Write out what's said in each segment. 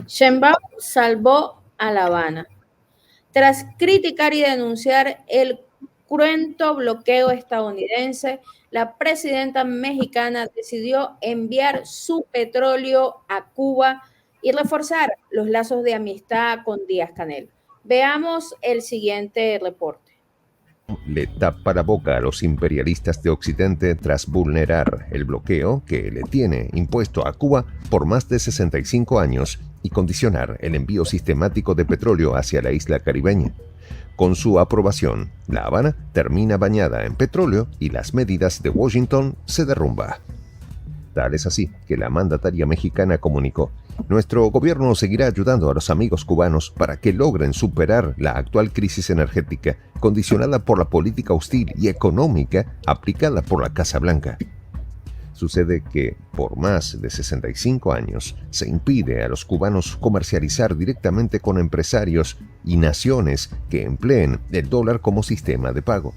Sheinbaum salvó a La Habana. Tras criticar y denunciar el cruento bloqueo estadounidense, la presidenta mexicana decidió enviar su petróleo a Cuba y reforzar los lazos de amistad con Díaz-Canel. Veamos el siguiente reporte. Le tapa la boca a los imperialistas de Occidente tras vulnerar el bloqueo que le tiene impuesto a Cuba por más de 65 años y condicionar el envío sistemático de petróleo hacia la isla caribeña. Con su aprobación, La Habana termina bañada en petróleo y las medidas de Washington se derrumban. Tal es así que la mandataria mexicana comunicó: nuestro gobierno seguirá ayudando a los amigos cubanos para que logren superar la actual crisis energética, condicionada por la política hostil y económica aplicada por la Casa Blanca. Sucede que, por más de 65 años, se impide a los cubanos comercializar directamente con empresarios y naciones que empleen el dólar como sistema de pago.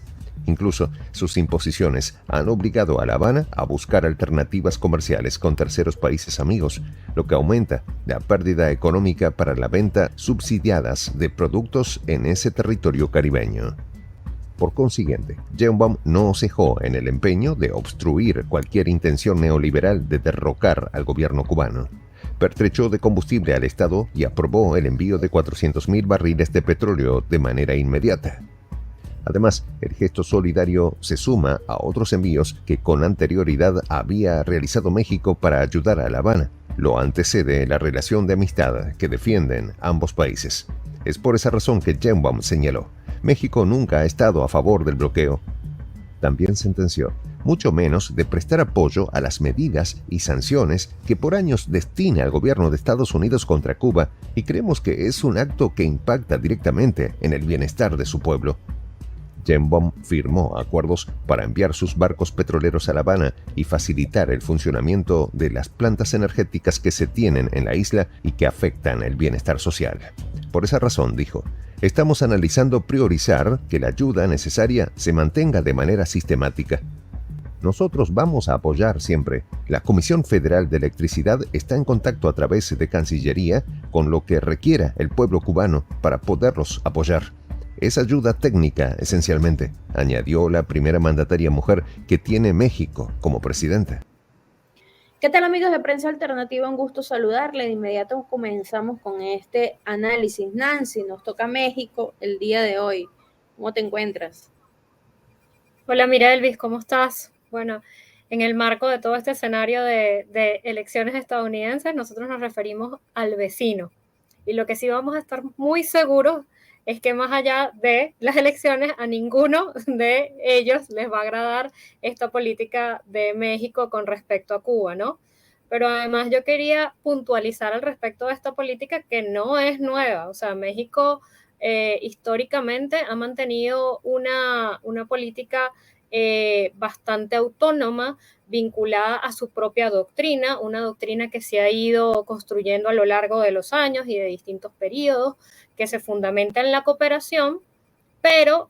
Incluso sus imposiciones han obligado a La Habana a buscar alternativas comerciales con terceros países amigos, lo que aumenta la pérdida económica para la venta subsidiadas de productos en ese territorio caribeño. Por consiguiente, Sheinbaum no cejó en el empeño de obstruir cualquier intención neoliberal de derrocar al gobierno cubano. Pertrechó de combustible al Estado y aprobó el envío de 400,000 barriles de petróleo de manera inmediata. Además, el gesto solidario se suma a otros envíos que con anterioridad había realizado México para ayudar a La Habana. Lo antecede la relación de amistad que defienden ambos países. Es por esa razón que Sheinbaum señaló: México nunca ha estado a favor del bloqueo. También sentenció: mucho menos de prestar apoyo a las medidas y sanciones que por años destina el gobierno de Estados Unidos contra Cuba, y creemos que es un acto que impacta directamente en el bienestar de su pueblo. Sheinbaum firmó acuerdos para enviar sus barcos petroleros a La Habana y facilitar el funcionamiento de las plantas energéticas que se tienen en la isla y que afectan el bienestar social. Por esa razón, dijo, estamos analizando priorizar que la ayuda necesaria se mantenga de manera sistemática. Nosotros vamos a apoyar siempre. La Comisión Federal de Electricidad está en contacto a través de Cancillería con lo que requiera el pueblo cubano para poderlos apoyar. Es ayuda técnica, esencialmente, añadió la primera mandataria mujer que tiene México como presidenta. ¿Qué tal, amigos de Prensa Alternativa? Un gusto saludarle. De inmediato comenzamos con este análisis. Nancy, nos toca México el día de hoy. ¿Cómo te encuentras? Hola, mira, Elvis, ¿cómo estás? Bueno, en el marco de todo este escenario de elecciones estadounidenses, nosotros nos referimos al vecino. Y lo que sí vamos a estar muy seguros es que más allá de las elecciones, a ninguno de ellos les va a agradar esta política de México con respecto a Cuba, ¿no? Pero además yo quería puntualizar al respecto de esta política que no es nueva. O sea, México históricamente ha mantenido una política bastante autónoma, vinculada a su propia doctrina, una doctrina que se ha ido construyendo a lo largo de los años y de distintos periodos, que se fundamenta en la cooperación, pero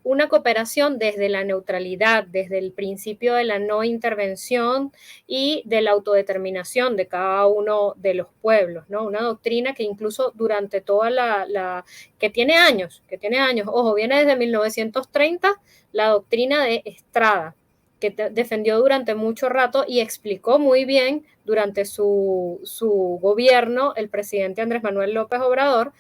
una cooperación desde la neutralidad, desde el principio de la no intervención y de la autodeterminación de cada uno de los pueblos, ¿no? Una doctrina que incluso durante toda que tiene años, ojo, viene desde 1930, la doctrina de Estrada, que defendió durante mucho rato y explicó muy bien durante su gobierno el presidente Andrés Manuel López Obrador,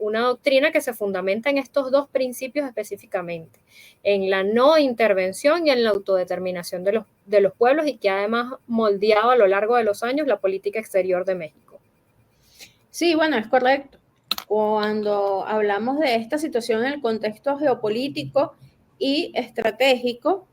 una doctrina que se fundamenta en estos dos principios específicamente, en la no intervención y en la autodeterminación de los pueblos, y que además moldeado a lo largo de los años la política exterior de México. Sí, bueno, es correcto. Cuando hablamos de esta situación en el contexto geopolítico y estratégico,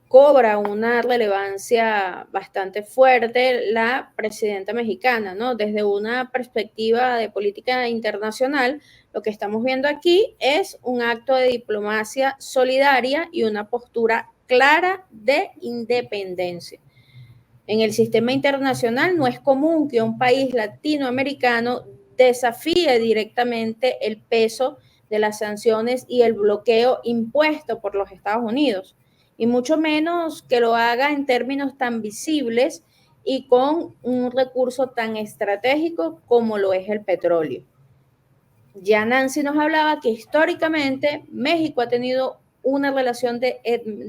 cobra una relevancia bastante fuerte la presidenta mexicana, ¿no? Desde una perspectiva de política internacional, lo que estamos viendo aquí es un acto de diplomacia solidaria y una postura clara de independencia. En el sistema internacional no es común que un país latinoamericano desafíe directamente el peso de las sanciones y el bloqueo impuesto por los Estados Unidos, y mucho menos que lo haga en términos tan visibles y con un recurso tan estratégico como lo es el petróleo. Ya Nancy nos hablaba que históricamente México ha tenido una relación de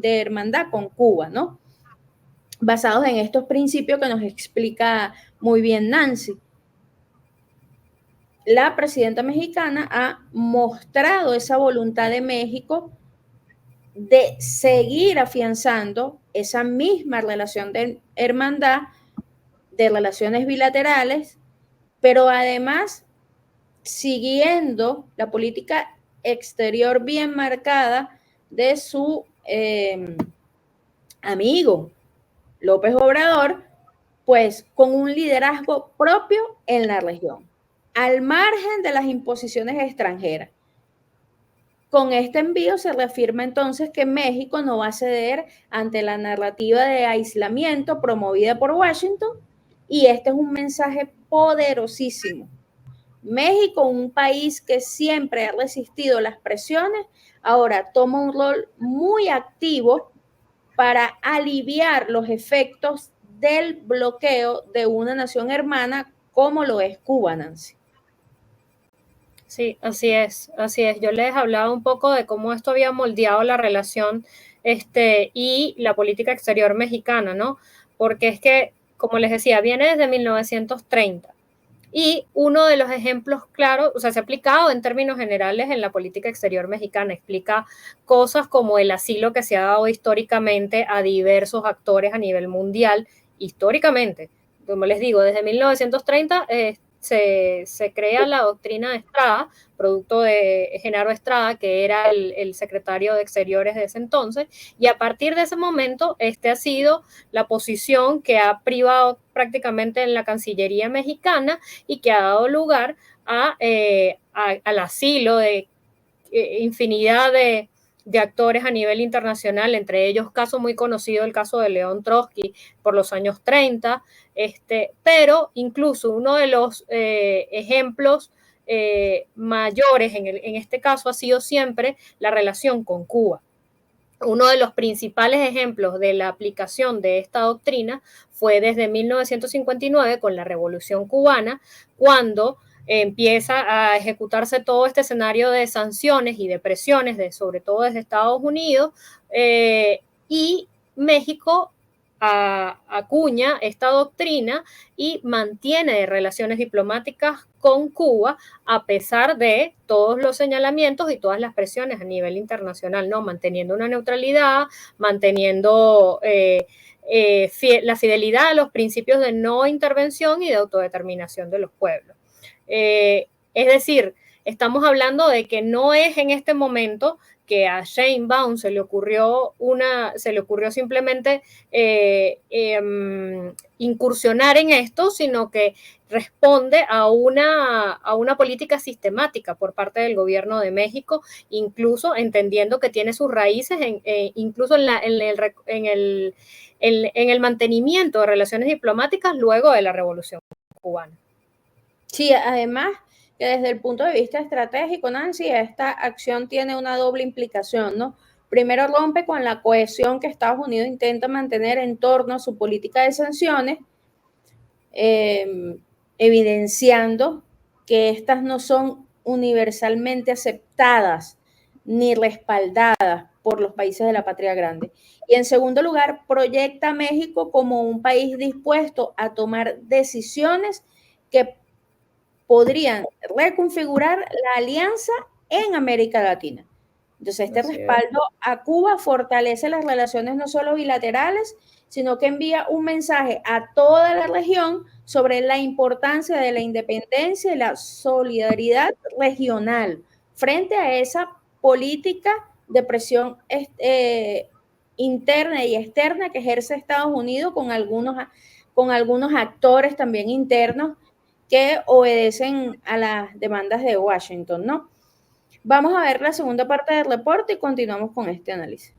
hermandad con Cuba, ¿no? Basados en estos principios que nos explica muy bien Nancy. La presidenta mexicana ha mostrado esa voluntad de México de seguir afianzando esa misma relación de hermandad, de relaciones bilaterales, pero además siguiendo la política exterior bien marcada de su amigo López Obrador, pues con un liderazgo propio en la región, al margen de las imposiciones extranjeras. Con este envío se reafirma entonces que México no va a ceder ante la narrativa de aislamiento promovida por Washington, y este es un mensaje poderosísimo. México, un país que siempre ha resistido las presiones, ahora toma un rol muy activo para aliviar los efectos del bloqueo de una nación hermana como lo es Cuba, Nancy. Sí, así es, así es. Yo les hablaba un poco de cómo esto había moldeado la relación y la política exterior mexicana, ¿no? Porque es que, como les decía, viene desde 1930. Y uno de los ejemplos claros, o sea, se ha aplicado en términos generales en la política exterior mexicana, explica cosas como el asilo que se ha dado históricamente a diversos actores a nivel mundial, históricamente. Como les digo, desde 1930 se crea la doctrina de Estrada, producto de Genaro Estrada, que era el secretario de Exteriores de ese entonces, y a partir de ese momento, ha sido la posición que ha privado prácticamente en la Cancillería mexicana y que ha dado lugar al asilo de infinidad de actores a nivel internacional, entre ellos caso muy conocido, el caso de León Trotsky por los años 30, pero incluso uno de los ejemplos mayores en este caso ha sido siempre la relación con Cuba. Uno de los principales ejemplos de la aplicación de esta doctrina fue desde 1959 con la Revolución Cubana, cuando empieza a ejecutarse todo este escenario de sanciones y de presiones, sobre todo desde Estados Unidos, y México acuña esta doctrina y mantiene relaciones diplomáticas con Cuba a pesar de todos los señalamientos y todas las presiones a nivel internacional, ¿no? Manteniendo una neutralidad, manteniendo la fidelidad a los principios de no intervención y de autodeterminación de los pueblos. Es decir, estamos hablando de que no es en este momento que a Sheinbaum se le ocurrió simplemente incursionar en esto, sino que responde a una política sistemática por parte del gobierno de México, incluso entendiendo que tiene sus raíces incluso en el mantenimiento de relaciones diplomáticas luego de la Revolución Cubana. Sí, además que desde el punto de vista estratégico, Nancy, esta acción tiene una doble implicación, ¿no? Primero, rompe con la cohesión que Estados Unidos intenta mantener en torno a su política de sanciones, evidenciando que estas no son universalmente aceptadas ni respaldadas por los países de la patria grande. Y en segundo lugar, proyecta a México como un país dispuesto a tomar decisiones que podrían reconfigurar la alianza en América Latina. Entonces, este respaldo a Cuba fortalece las relaciones no solo bilaterales, sino que envía un mensaje a toda la región sobre la importancia de la independencia y la solidaridad regional frente a esa política de presión interna y externa que ejerce Estados Unidos con algunos actores también internos que obedecen a las demandas de Washington, ¿no? Vamos a ver la segunda parte del reporte y continuamos con este análisis.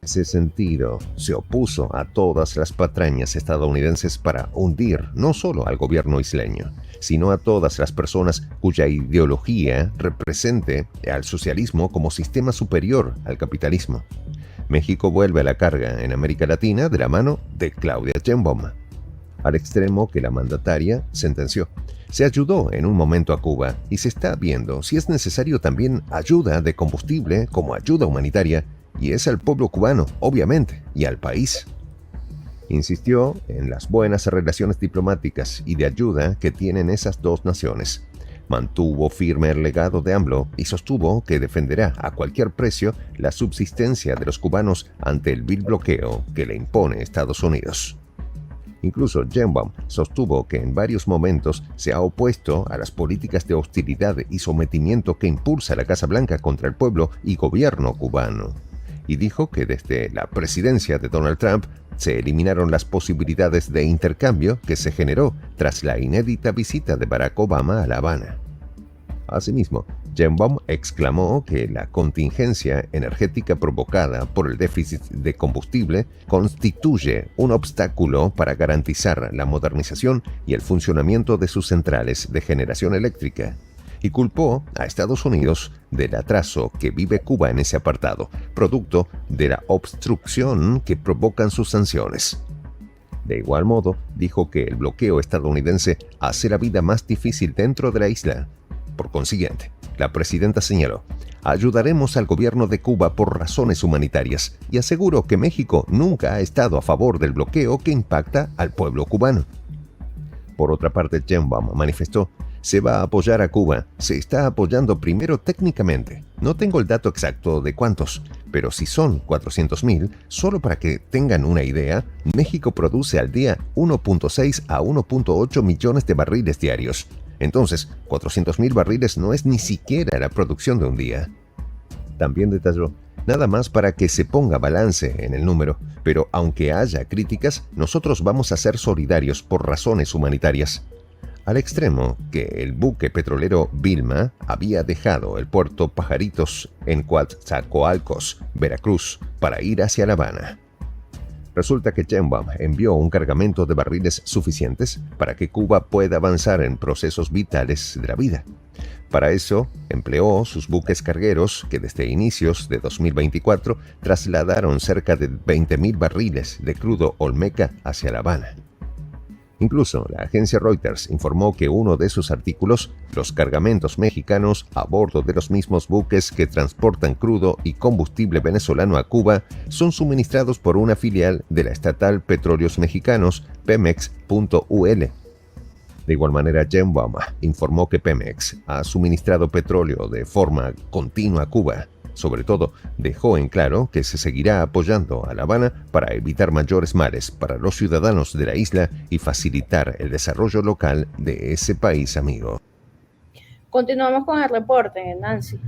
En ese sentido, se opuso a todas las patrañas estadounidenses para hundir no solo al gobierno isleño, sino a todas las personas cuya ideología represente al socialismo como sistema superior al capitalismo. México vuelve a la carga en América Latina de la mano de Claudia Sheinbaum. al extremo que la mandataria sentenció. Se ayudó en un momento a Cuba y se está viendo si es necesario también ayuda de combustible como ayuda humanitaria, y es al pueblo cubano, obviamente, y al país. Insistió en las buenas relaciones diplomáticas y de ayuda que tienen esas dos naciones. Mantuvo firme el legado de AMLO y sostuvo que defenderá a cualquier precio la subsistencia de los cubanos ante el vil bloqueo que le impone Estados Unidos. Incluso Sheinbaum sostuvo que en varios momentos se ha opuesto a las políticas de hostilidad y sometimiento que impulsa la Casa Blanca contra el pueblo y gobierno cubano. Y dijo que desde la presidencia de Donald Trump se eliminaron las posibilidades de intercambio que se generó tras la inédita visita de Barack Obama a La Habana. Asimismo, Sheinbaum exclamó que la contingencia energética provocada por el déficit de combustible constituye un obstáculo para garantizar la modernización y el funcionamiento de sus centrales de generación eléctrica, y culpó a Estados Unidos del atraso que vive Cuba en ese apartado, producto de la obstrucción que provocan sus sanciones. De igual modo, dijo que el bloqueo estadounidense hace la vida más difícil dentro de la isla. Por consiguiente, la presidenta señaló: ayudaremos al gobierno de Cuba por razones humanitarias y aseguró que México nunca ha estado a favor del bloqueo que impacta al pueblo cubano. Por otra parte, Sheinbaum manifestó: se va a apoyar a Cuba, se está apoyando primero técnicamente. No tengo el dato exacto de cuántos, pero si son 400.000, solo para que tengan una idea, México produce al día 1.6 a 1.8 millones de barriles diarios. Entonces, 400.000 barriles no es ni siquiera la producción de un día. También detalló: nada más para que se ponga balance en el número, pero aunque haya críticas, nosotros vamos a ser solidarios por razones humanitarias. Al extremo que el buque petrolero Vilma había dejado el puerto Pajaritos en Coatzacoalcos, Veracruz, para ir hacia La Habana. Resulta que Sheinbaum envió un cargamento de barriles suficientes para que Cuba pueda avanzar en procesos vitales de la vida. Para eso, empleó sus buques cargueros que desde inicios de 2024 trasladaron cerca de 20.000 barriles de crudo olmeca hacia La Habana. Incluso la agencia Reuters informó que uno de sus artículos, los cargamentos mexicanos a bordo de los mismos buques que transportan crudo y combustible venezolano a Cuba, son suministrados por una filial de la estatal Petróleos Mexicanos, Pemex.ul. De igual manera, Sheinbaum informó que Pemex ha suministrado petróleo de forma continua a Cuba. Sobre todo, dejó en claro que se seguirá apoyando a La Habana para evitar mayores males para los ciudadanos de la isla y facilitar el desarrollo local de ese país amigo. Continuamos con el reporte, Nancy.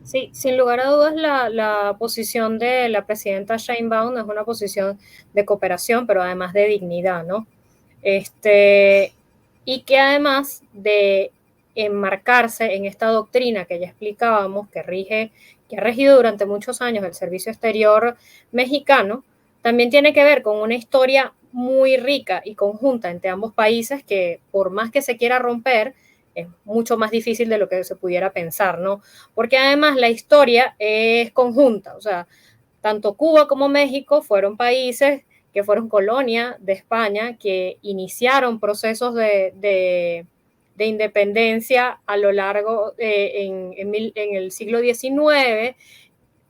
Sí, sin lugar a dudas la posición de la presidenta Sheinbaum es una posición de cooperación, pero además de dignidad, ¿no? Y que además de enmarcarse en esta doctrina que ya explicábamos, que ha regido durante muchos años el servicio exterior mexicano, también tiene que ver con una historia muy rica y conjunta entre ambos países que, por más que se quiera romper, es mucho más difícil de lo que se pudiera pensar, ¿no? Porque además la historia es conjunta, o sea, tanto Cuba como México fueron países que fueron colonia de España, que iniciaron procesos de independencia a lo largo en el siglo XIX.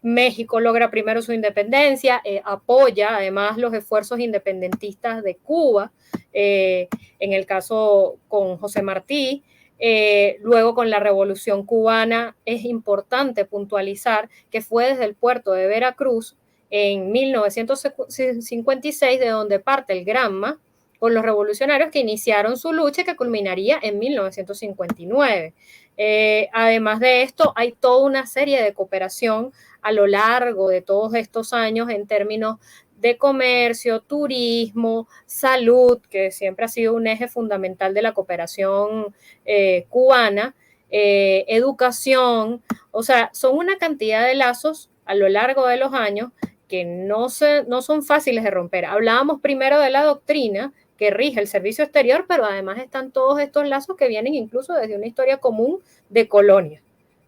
México logra primero su independencia, apoya además los esfuerzos independentistas de Cuba, en el caso con José Martí. Luego con la Revolución Cubana es importante puntualizar que fue desde el puerto de Veracruz en 1956 de donde parte el Granma con los revolucionarios que iniciaron su lucha que culminaría en 1959. Además de esto, hay toda una serie de cooperación a lo largo de todos estos años en términos de comercio, turismo, salud, que siempre ha sido un eje fundamental de la cooperación cubana, educación, o sea, son una cantidad de lazos a lo largo de los años que no son fáciles de romper. Hablábamos primero de la doctrina que rige el servicio exterior, pero además están todos estos lazos que vienen incluso desde una historia común de colonia.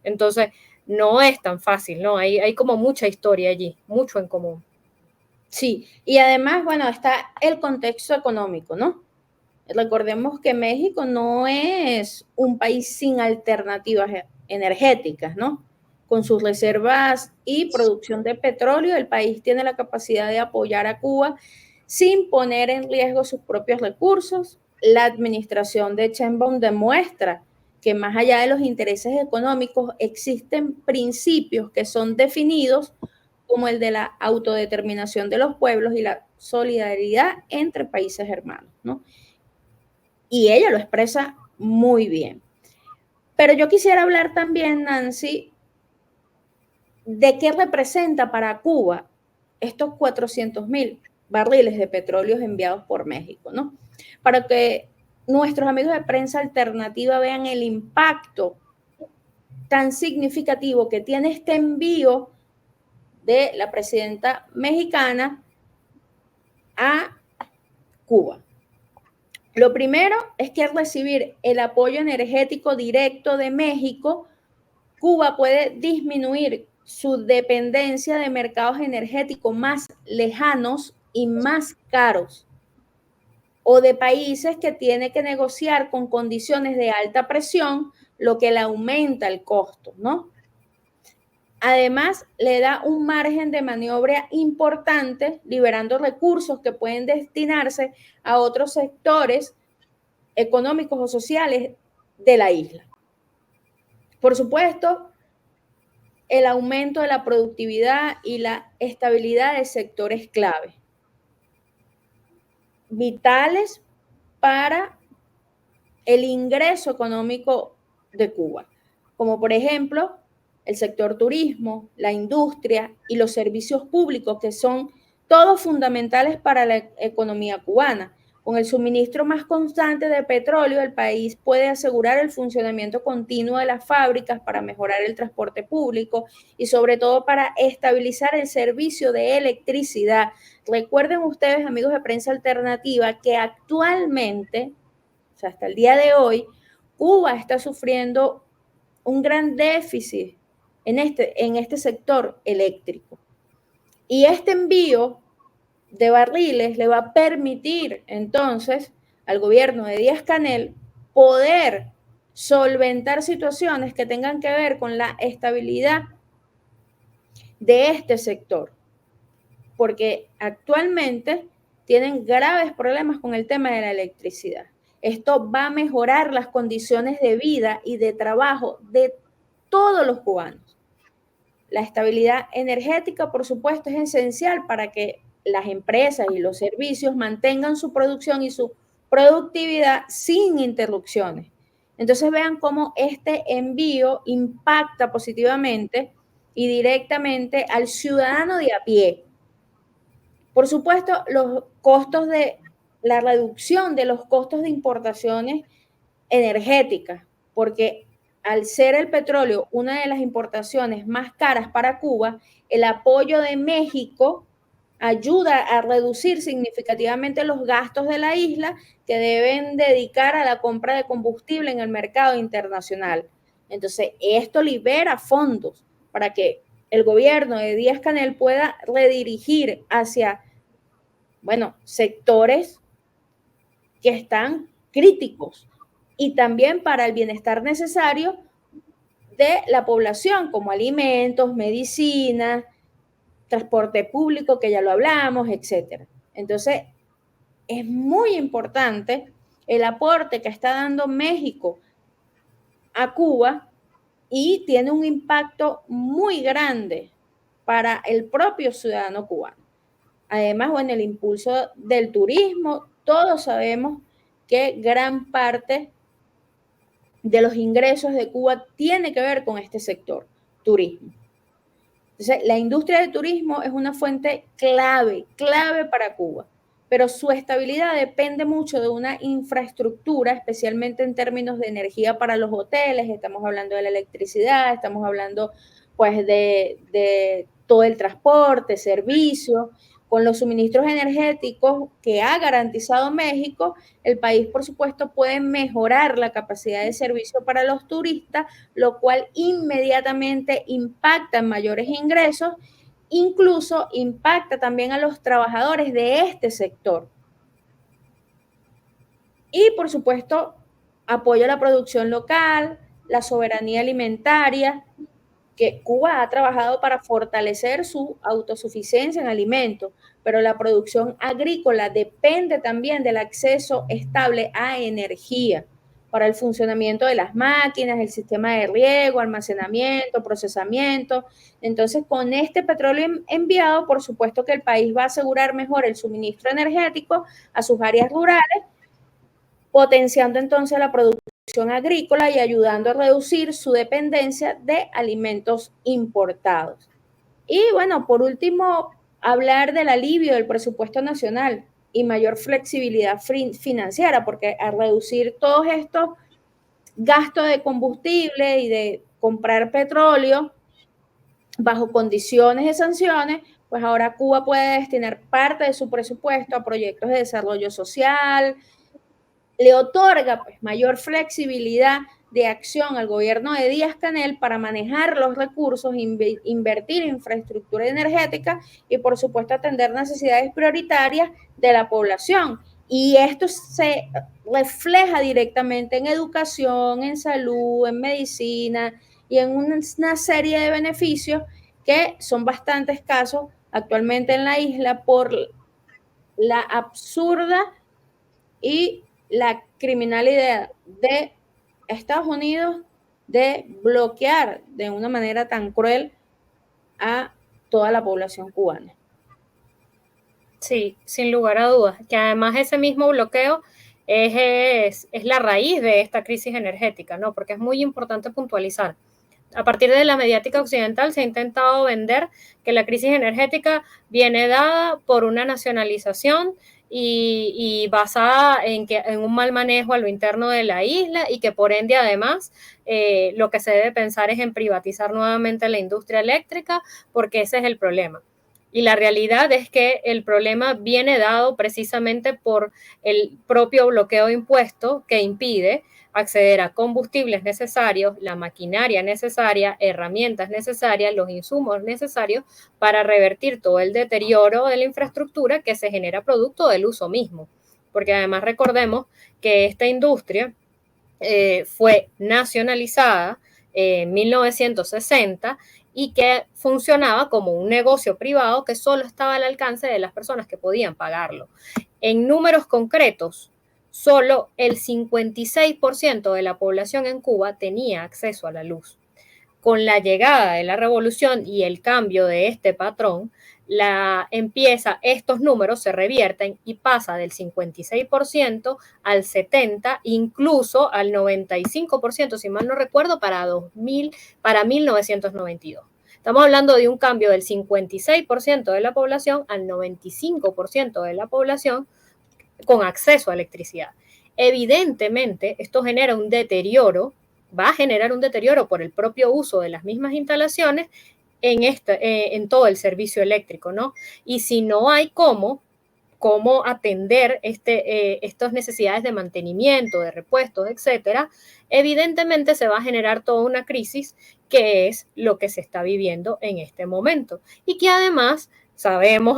Entonces, no es tan fácil, ¿no? Hay como mucha historia allí, mucho en común. Sí, y además, bueno, está el contexto económico, ¿no? Recordemos que México no es un país sin alternativas energéticas, ¿no? Con sus reservas y producción de petróleo, el país tiene la capacidad de apoyar a Cuba sin poner en riesgo sus propios recursos. La administración de Sheinbaum demuestra que más allá de los intereses económicos existen principios que son definidos como el de la autodeterminación de los pueblos y la solidaridad entre países hermanos, ¿no? Y ella lo expresa muy bien. Pero yo quisiera hablar también, Nancy, de qué representa para Cuba estos 400,000 barriles de petróleo enviados por México, ¿no? Para que nuestros amigos de prensa alternativa vean el impacto tan significativo que tiene este envío de la presidenta mexicana a Cuba. Lo primero es que al recibir el apoyo energético directo de México, Cuba puede disminuir su dependencia de mercados energéticos más lejanos y más caros, o de países que tiene que negociar con condiciones de alta presión, lo que le aumenta el costo, ¿no? Además, le da un margen de maniobra importante, liberando recursos que pueden destinarse a otros sectores económicos o sociales de la isla. Por supuesto, el aumento de la productividad y la estabilidad de sectores clave, vitales para el ingreso económico de Cuba, como por ejemplo el sector turismo, la industria y los servicios públicos, que son todos fundamentales para la economía cubana. Con el suministro más constante de petróleo, el país puede asegurar el funcionamiento continuo de las fábricas para mejorar el transporte público y sobre todo para estabilizar el servicio de electricidad. Recuerden ustedes, amigos de Prensa Alternativa, que actualmente, o sea, hasta el día de hoy, Cuba está sufriendo un gran déficit en este sector eléctrico. Y este envío de barriles le va a permitir entonces al gobierno de Díaz-Canel poder solventar situaciones que tengan que ver con la estabilidad de este sector, porque actualmente tienen graves problemas con el tema de la electricidad. Esto va a mejorar las condiciones de vida y de trabajo de todos los cubanos. La estabilidad energética, por supuesto, es esencial para que las empresas y los servicios mantengan su producción y su productividad sin interrupciones. Entonces vean cómo este envío impacta positivamente y directamente al ciudadano de a pie. Por supuesto, los costos de la reducción de los costos de importaciones energéticas, porque al ser el petróleo una de las importaciones más caras para Cuba, el apoyo de México ayuda a reducir significativamente los gastos de la isla que deben dedicar a la compra de combustible en el mercado internacional. Entonces, esto libera fondos para que el gobierno de Díaz-Canel pueda redirigir hacia, bueno, sectores que están críticos y también para el bienestar necesario de la población, como alimentos, medicina, transporte público, que ya lo hablamos, etcétera. Entonces, es muy importante el aporte que está dando México a Cuba y tiene un impacto muy grande para el propio ciudadano cubano. Además, bueno, el impulso del turismo, todos sabemos que gran parte de los ingresos de Cuba tiene que ver con este sector, turismo. Entonces, la industria del turismo es una fuente clave para Cuba, pero su estabilidad depende mucho de una infraestructura, especialmente en términos de energía para los hoteles. Estamos hablando de la electricidad, estamos hablando pues de todo el transporte, servicio. Con los suministros energéticos que ha garantizado México, el país, por supuesto, puede mejorar la capacidad de servicio para los turistas, lo cual inmediatamente impacta en mayores ingresos incluso impacta también a los trabajadores de este sector. Y, por supuesto, apoya la producción local, la soberanía alimentaria, que Cuba ha trabajado para fortalecer su autosuficiencia en alimentos, pero la producción agrícola depende también del acceso estable a energía para el funcionamiento de las máquinas, el sistema de riego, almacenamiento, procesamiento. Entonces, con este petróleo enviado, por supuesto que el país va a asegurar mejor el suministro energético a sus áreas rurales, potenciando entonces la producción agrícola y ayudando a reducir su dependencia de alimentos importados. Y bueno, por último, hablar del alivio del presupuesto nacional y mayor flexibilidad financiera, porque al reducir todos estos gastos de combustible y de comprar petróleo bajo condiciones de sanciones, pues ahora Cuba puede destinar parte de su presupuesto a proyectos de desarrollo social, le otorga pues mayor flexibilidad de acción al gobierno de Díaz-Canel para manejar los recursos, invertir en infraestructura energética y, por supuesto, atender necesidades prioritarias de la población. Y esto se refleja directamente en educación, en salud, en medicina y en una serie de beneficios que son bastante escasos actualmente en la isla por la absurda y la criminalidad de Estados Unidos de bloquear de una manera tan cruel a toda la población cubana. Sí, sin lugar a dudas, que además ese mismo bloqueo es la raíz de esta crisis energética, ¿no? Porque es muy importante puntualizar. A partir de la mediática occidental se ha intentado vender que la crisis energética viene dada por una nacionalización y basada en un mal manejo a lo interno de la isla y que por ende además lo que se debe pensar es en privatizar nuevamente la industria eléctrica porque ese es el problema. Y la realidad es que el problema viene dado precisamente por el propio bloqueo impuesto que impide acceder a combustibles necesarios, la maquinaria necesaria, herramientas necesarias, los insumos necesarios para revertir todo el deterioro de la infraestructura que se genera producto del uso mismo. Porque además recordemos que esta industria fue nacionalizada en 1960 y que funcionaba como un negocio privado que solo estaba al alcance de las personas que podían pagarlo. En números concretos, solo el 56% de la población en Cuba tenía acceso a la luz. Con la llegada de la revolución y el cambio de este patrón, estos números se revierten y pasa del 56% al 70%, incluso al 95%, si mal no recuerdo, para 1992. Estamos hablando de un cambio del 56% de la población al 95% de la población con acceso a electricidad. Evidentemente, esto genera un deterioro, va a generar un deterioro por el propio uso de las mismas instalaciones en todo el servicio eléctrico, ¿no? Y si no hay cómo atender estas necesidades de mantenimiento, de repuestos, etcétera, evidentemente se va a generar toda una crisis que es lo que se está viviendo en este momento y que además sabemos,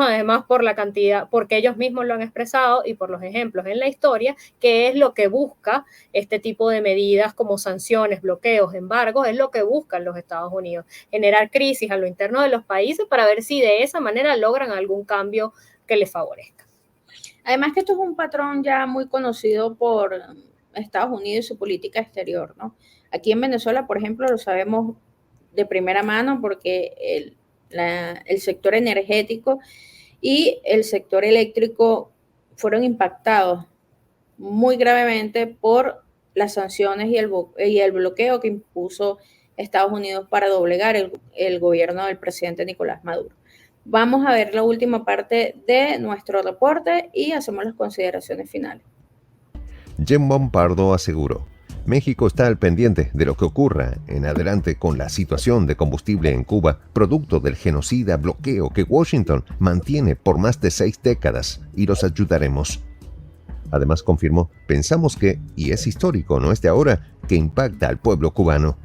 por la cantidad, porque ellos mismos lo han expresado y por los ejemplos en la historia, que es lo que busca este tipo de medidas como sanciones, bloqueos, embargos, es lo que buscan los Estados Unidos, generar crisis a lo interno de los países para ver si de esa manera logran algún cambio que les favorezca. Además que esto es un patrón ya muy conocido por Estados Unidos y su política exterior, ¿no? Aquí en Venezuela, por ejemplo, lo sabemos de primera mano porque el sector energético y el sector eléctrico fueron impactados muy gravemente por las sanciones y el bloqueo que impuso Estados Unidos para doblegar el gobierno del presidente Nicolás Maduro. Vamos a ver la última parte de nuestro reporte y hacemos las consideraciones finales. Jembon Pardo aseguró: México está al pendiente de lo que ocurra en adelante con la situación de combustible en Cuba, producto del genocida bloqueo que Washington mantiene por más de 6 décadas, y los ayudaremos. Además confirmó: pensamos que, y es histórico, no es de ahora, que impacta al pueblo cubano.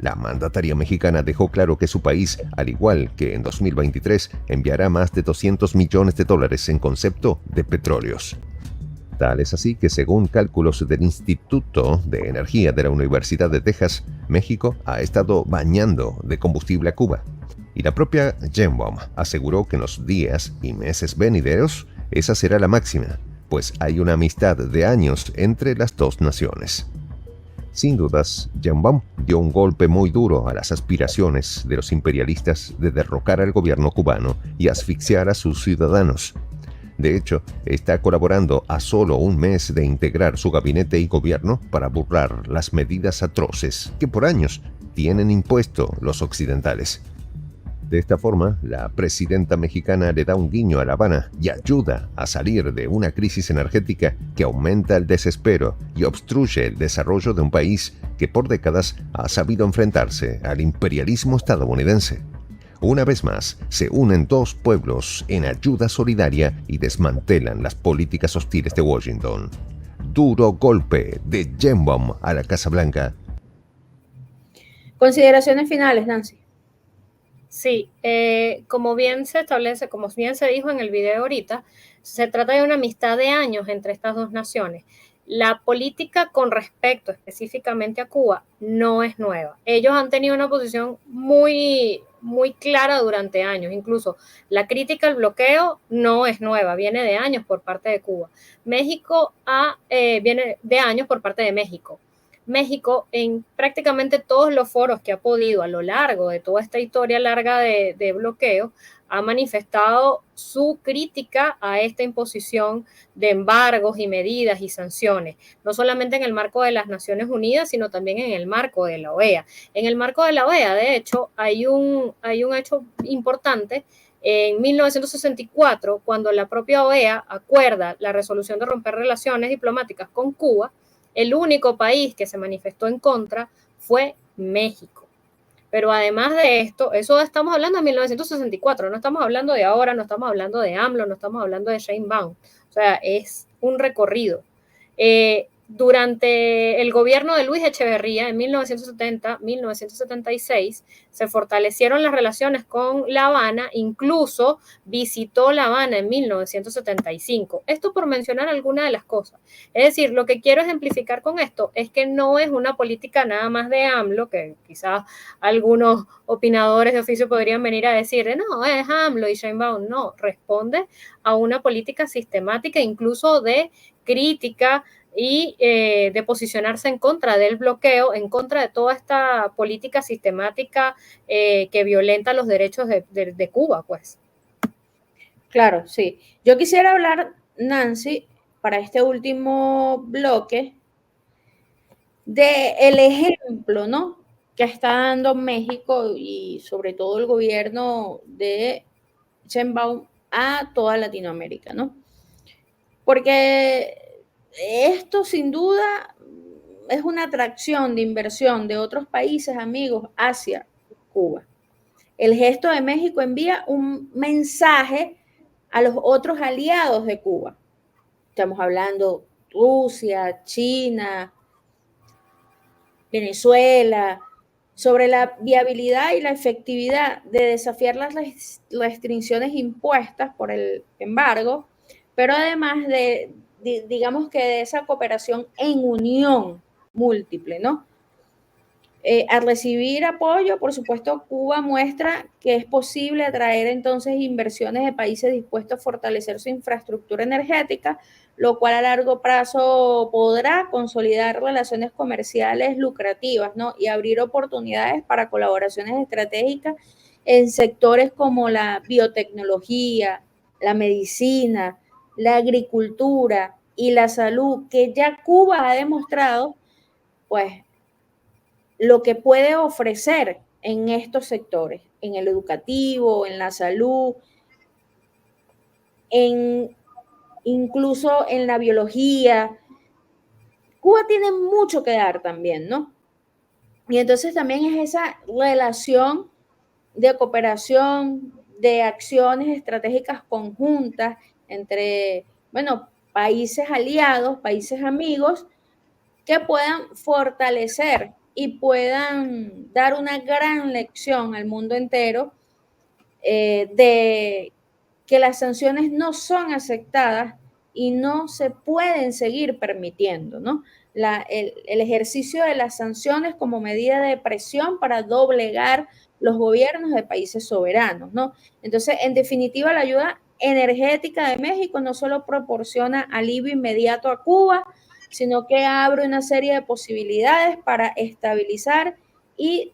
La mandataria mexicana dejó claro que su país, al igual que en 2023, enviará más de $200 millones en concepto de petróleos. Tal es así que, según cálculos del Instituto de Energía de la Universidad de Texas, México ha estado bañando de combustible a Cuba. Y la propia Sheinbaum aseguró que en los días y meses venideros esa será la máxima, pues hay una amistad de años entre las dos naciones. Sin dudas, Sheinbaum dio un golpe muy duro a las aspiraciones de los imperialistas de derrocar al gobierno cubano y asfixiar a sus ciudadanos. De hecho, está colaborando a solo un mes de integrar su gabinete y gobierno para burlar las medidas atroces que por años tienen impuesto los occidentales. De esta forma, la presidenta mexicana le da un guiño a La Habana y ayuda a salir de una crisis energética que aumenta el desespero y obstruye el desarrollo de un país que por décadas ha sabido enfrentarse al imperialismo estadounidense. Una vez más, se unen dos pueblos en ayuda solidaria y desmantelan las políticas hostiles de Washington. Duro golpe de Sheinbaum a la Casa Blanca. Consideraciones finales, Nancy. Sí, como bien se establece, como bien se dijo en el video ahorita, se trata de una amistad de años entre estas dos naciones. La política con respecto específicamente a Cuba no es nueva. Ellos han tenido una posición muy clara durante años. Incluso la crítica al bloqueo no es nueva, viene de años por parte de Cuba. México viene de años por parte de México. México, en prácticamente todos los foros que ha podido a lo largo de toda esta historia larga de bloqueo, ha manifestado su crítica a esta imposición de embargos y medidas y sanciones, no solamente en el marco de las Naciones Unidas, sino también en el marco de la OEA. En el marco de la OEA, de hecho, hay un hecho importante. En 1964, cuando la propia OEA acuerda la resolución de romper relaciones diplomáticas con Cuba, el único país que se manifestó en contra fue México. Pero además de esto, eso estamos hablando de 1964, no estamos hablando de ahora, no estamos hablando de AMLO, no estamos hablando de Sheinbaum. O sea, es un recorrido. Durante el gobierno de Luis Echeverría, en 1970-1976, se fortalecieron las relaciones con La Habana, incluso visitó La Habana en 1975. Esto por mencionar alguna de las cosas. Es decir, lo que quiero ejemplificar con esto es que no es una política nada más de AMLO, que quizás algunos opinadores de oficio podrían venir a decir, no, es AMLO y Sheinbaum. No, responde a una política sistemática, incluso de crítica y de posicionarse en contra del bloqueo, en contra de toda esta política sistemática que violenta los derechos de Cuba, pues. Claro, sí. Yo quisiera hablar, Nancy, para este último bloque, del ejemplo, ¿no?, que está dando México y sobre todo el gobierno de Sheinbaum a toda Latinoamérica, ¿no? Porque esto sin duda es una atracción de inversión de otros países amigos hacia Cuba. El gesto de México envía un mensaje a los otros aliados de Cuba. Estamos hablando Rusia, China, Venezuela, sobre la viabilidad y la efectividad de desafiar las restricciones impuestas por el embargo, pero además digamos que de esa cooperación en unión múltiple, ¿no? Al recibir apoyo, por supuesto, Cuba muestra que es posible atraer entonces inversiones de países dispuestos a fortalecer su infraestructura energética, lo cual a largo plazo podrá consolidar relaciones comerciales lucrativas, ¿no?, y abrir oportunidades para colaboraciones estratégicas en sectores como la biotecnología, la medicina, la agricultura y la salud, que ya Cuba ha demostrado, pues, lo que puede ofrecer en estos sectores, en el educativo, en la salud, incluso en la biología. Cuba tiene mucho que dar también, ¿no? Y entonces también es esa relación de cooperación, de acciones estratégicas conjuntas entre, bueno, países aliados, países amigos, que puedan fortalecer y puedan dar una gran lección al mundo entero de que las sanciones no son aceptadas y no se pueden seguir permitiendo, ¿no? El ejercicio de las sanciones como medida de presión para doblegar los gobiernos de países soberanos, ¿no? Entonces, en definitiva, la ayuda energética de México no solo proporciona alivio inmediato a Cuba, sino que abre una serie de posibilidades para estabilizar y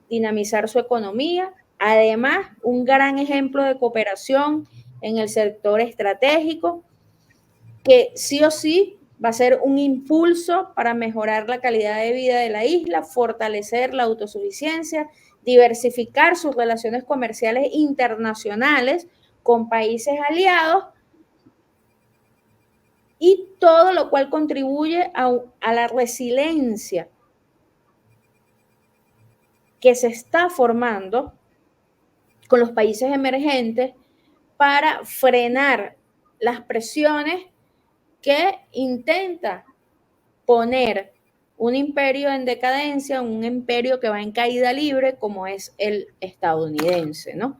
dinamizar su economía. Además, un gran ejemplo de cooperación en el sector estratégico, que sí o sí va a ser un impulso para mejorar la calidad de vida de la isla, fortalecer la autosuficiencia, diversificar sus relaciones comerciales internacionales con países aliados, y todo lo cual contribuye a la resiliencia que se está formando con los países emergentes para frenar las presiones que intenta poner un imperio en decadencia, un imperio que va en caída libre como es el estadounidense, ¿no?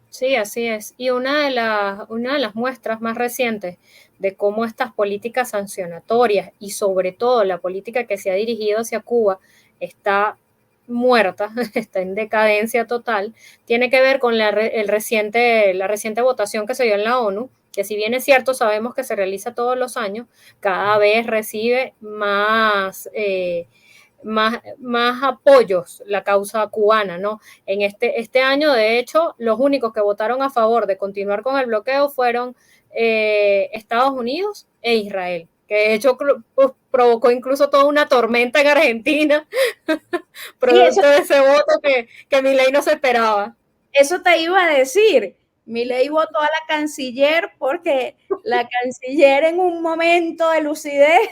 Sí, así es. Y una de las muestras más recientes de cómo estas políticas sancionatorias y sobre todo la política que se ha dirigido hacia Cuba está muerta, está en decadencia total, tiene que ver con la reciente votación que se dio en la ONU, que si bien es cierto, sabemos que se realiza todos los años, cada vez recibe más apoyos la causa cubana, ¿no? En este año, de hecho, los únicos que votaron a favor de continuar con el bloqueo fueron Estados Unidos e Israel, que de hecho provocó incluso toda una tormenta en Argentina, producto de ese voto que Milei no se esperaba. Eso te iba a decir. Milei votó a la canciller porque la canciller en un momento de lucidez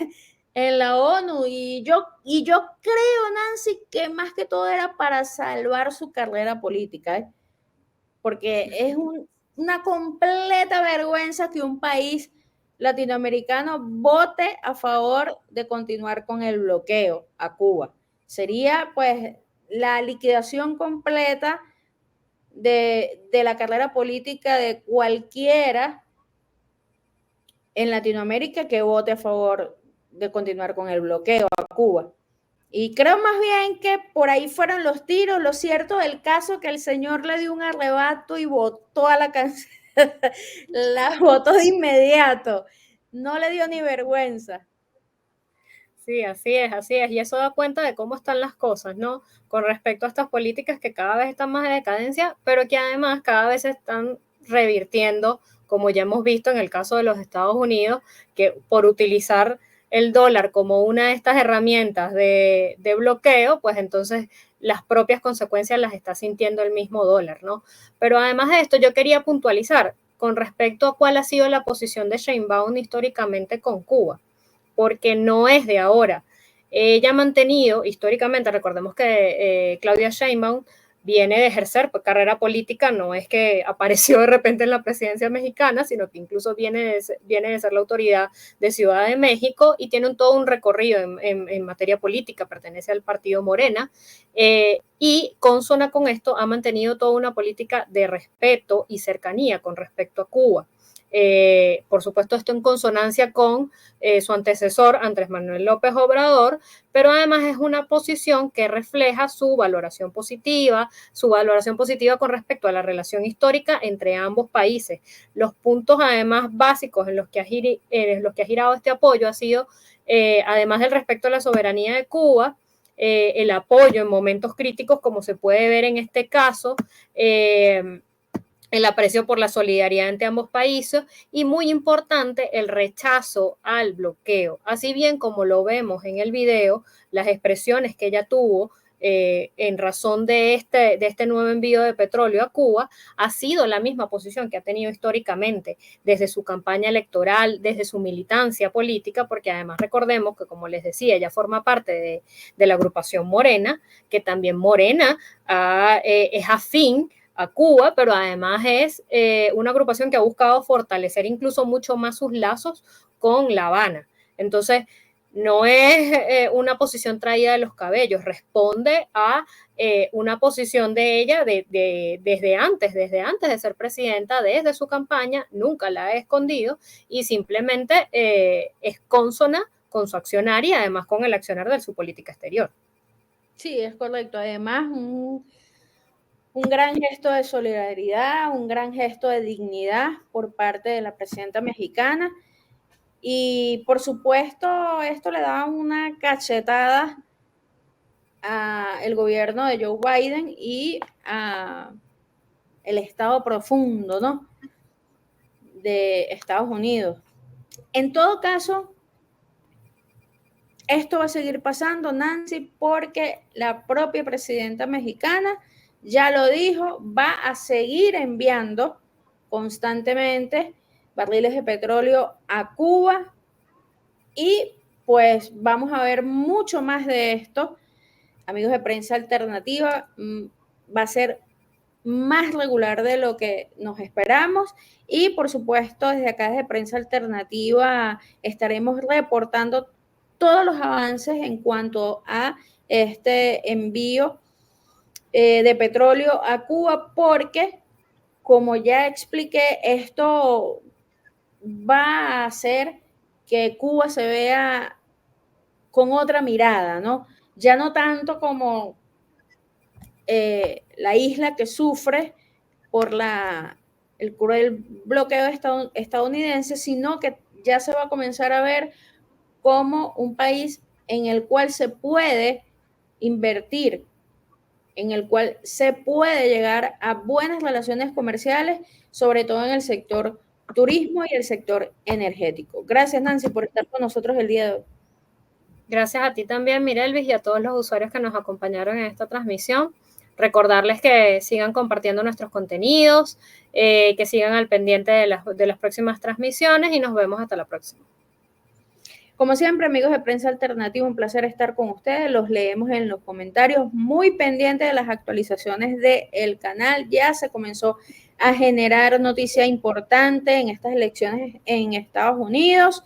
en la ONU, y yo creo, Nancy, que más que todo era para salvar su carrera política, porque es una completa vergüenza que un país latinoamericano vote a favor de continuar con el bloqueo a Cuba. Sería pues la liquidación completa de la carrera política de cualquiera en Latinoamérica que vote a favor de continuar con el bloqueo a Cuba. Y creo más bien que por ahí fueron los tiros. Lo cierto del caso que el señor le dio un arrebato y votó a la canción, la votó de inmediato. No le dio ni vergüenza. Sí, así es, así es. Y eso da cuenta de cómo están las cosas, ¿no? Con respecto a estas políticas que cada vez están más de decadencia, pero que además cada vez se están revirtiendo, como ya hemos visto en el caso de los Estados Unidos, que por utilizar el dólar como una de estas herramientas de bloqueo, pues entonces las propias consecuencias las está sintiendo el mismo dólar, ¿no? Pero además de esto, yo quería puntualizar con respecto a cuál ha sido la posición de Sheinbaum históricamente con Cuba, porque no es de ahora. Ella ha mantenido, históricamente, recordemos que Claudia Sheinbaum viene de ejercer carrera política, no es que apareció de repente en la presidencia mexicana, sino que incluso viene de ser la autoridad de Ciudad de México y tiene todo un recorrido en materia política, pertenece al partido Morena, y consona con esto ha mantenido toda una política de respeto y cercanía con respecto a Cuba. Por supuesto, esto en consonancia con su antecesor, Andrés Manuel López Obrador, pero además es una posición que refleja su valoración positiva con respecto a la relación histórica entre ambos países. Los puntos además básicos en los que ha girado este apoyo ha sido, además del respeto a la soberanía de Cuba, el apoyo en momentos críticos, como se puede ver en este caso, el aprecio por la solidaridad entre ambos países y, muy importante, el rechazo al bloqueo. Así bien como lo vemos en el video, las expresiones que ella tuvo en razón de este nuevo envío de petróleo a Cuba ha sido la misma posición que ha tenido históricamente desde su campaña electoral, desde su militancia política, porque además recordemos que, como les decía, ella forma parte de la agrupación Morena, que también Morena es afín a Cuba, pero además es una agrupación que ha buscado fortalecer incluso mucho más sus lazos con La Habana. Entonces, no es una posición traída de los cabellos, responde a una posición de ella desde antes de ser presidenta, desde su campaña, nunca la ha escondido y simplemente es consona con su accionar y además con el accionar de su política exterior. Sí, es correcto. Además, un gran gesto de solidaridad, un gran gesto de dignidad por parte de la presidenta mexicana. Y por supuesto, esto le da una cachetada al gobierno de Joe Biden y a el estado profundo, ¿no?, de Estados Unidos. En todo caso, esto va a seguir pasando, Nancy, porque la propia presidenta mexicana ya lo dijo, va a seguir enviando constantemente barriles de petróleo a Cuba y pues vamos a ver mucho más de esto. Amigos de Prensa Alternativa, va a ser más regular de lo que nos esperamos y por supuesto desde acá desde Prensa Alternativa estaremos reportando todos los avances en cuanto a este envío de petróleo a Cuba, porque como ya expliqué, esto va a hacer que Cuba se vea con otra mirada, ¿no? Ya no tanto como la isla que sufre por el cruel bloqueo estadounidense, sino que ya se va a comenzar a ver como un país en el cual se puede invertir, en el cual se puede llegar a buenas relaciones comerciales, sobre todo en el sector turismo y el sector energético. Gracias, Nancy, por estar con nosotros el día de hoy. Gracias a ti también, Mirelvis, y a todos los usuarios que nos acompañaron en esta transmisión. Recordarles que sigan compartiendo nuestros contenidos, que sigan al pendiente de las próximas transmisiones y nos vemos hasta la próxima. Como siempre, amigos de Prensa Alternativa, un placer estar con ustedes. Los leemos en los comentarios, muy pendientes de las actualizaciones del canal. Ya se comenzó a generar noticia importante en estas elecciones en Estados Unidos.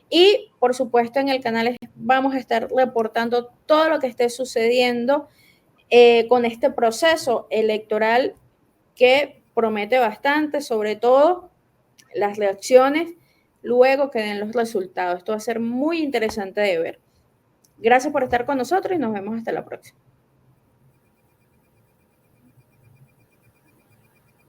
Y, por supuesto, en el canal vamos a estar reportando todo lo que esté sucediendo con este proceso electoral que promete bastante, sobre todo las reacciones luego que den los resultados. Esto va a ser muy interesante de ver. Gracias por estar con nosotros y nos vemos hasta la próxima.